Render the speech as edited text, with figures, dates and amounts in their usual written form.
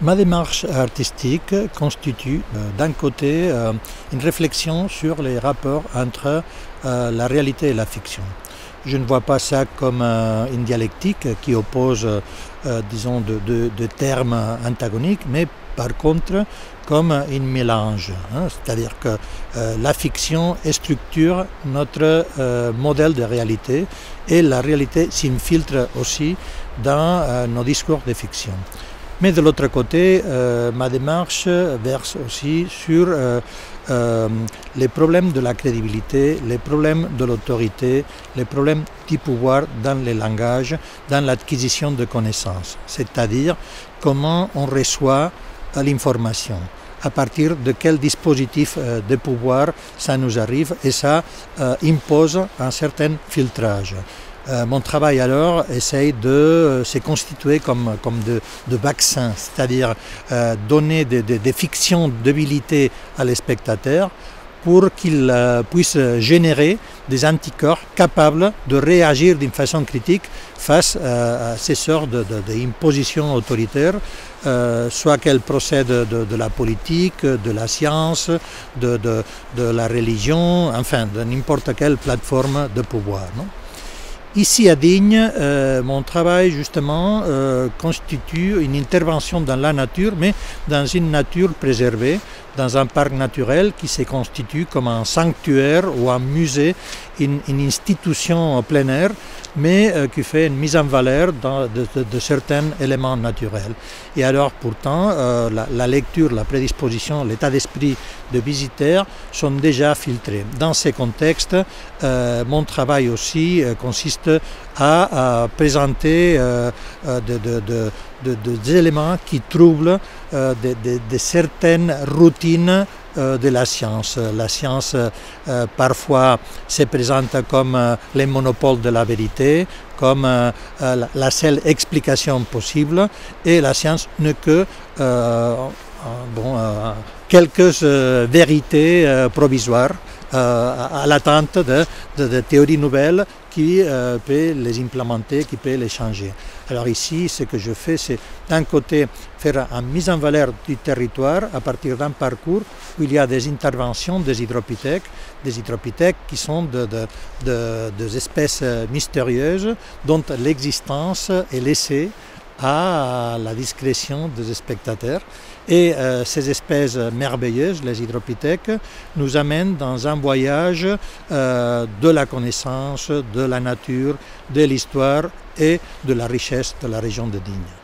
Ma démarche artistique constitue d'un côté une réflexion sur les rapports entre la réalité et la fiction. Je ne vois pas ça comme une dialectique qui oppose, disons, de termes antagoniques, mais par contre comme un mélange. C'est-à-dire que la fiction structure notre modèle de réalité et la réalité s'infiltre aussi dans nos discours de fiction. Mais de l'autre côté, ma démarche verse aussi sur les problèmes de la crédibilité, les problèmes de l'autorité, les problèmes du pouvoir dans les langages, dans l'acquisition de connaissances. C'est-à-dire comment on reçoit l'information, à partir de quel dispositif de pouvoir ça nous arrive, et ça impose un certain filtrage. Mon travail alors essaye de se constituer comme de vaccins, c'est-à-dire donner des fictions d'habilité à les spectateurs pour qu'ils puissent générer des anticorps capables de réagir d'une façon critique face à ces sortes d'impositions autoritaires, soit qu'elles procèdent de la politique, de la science, de la religion, enfin de n'importe quelle plateforme de pouvoir, non ? Ici à Digne, mon travail justement constitue une intervention dans la nature, mais dans une nature préservée, dans un parc naturel qui se constitue comme un sanctuaire ou un musée, une institution en plein air, mais qui fait une mise en valeur de certains éléments naturels. Et alors pourtant, la lecture, la prédisposition, l'état d'esprit de visiteurs sont déjà filtrés. Dans ces contextes, mon travail aussi consiste à présenter des éléments qui troublent de certaines routines de la science. La science parfois se présente comme les monopoles de la vérité, comme la seule explication possible, et la science n'est que quelques vérités provisoires à l'attente de théories nouvelles qui peut les implémenter, qui peut les changer. Alors ici, ce que je fais, c'est d'un côté faire une mise en valeur du territoire à partir d'un parcours où il y a des interventions des hydropithèques qui sont des espèces mystérieuses dont l'existence est laissée à la discrétion des spectateurs. Et ces espèces merveilleuses, les hydropithèques, nous amènent dans un voyage de la connaissance, de la nature, de l'histoire et de la richesse de la région de Digne.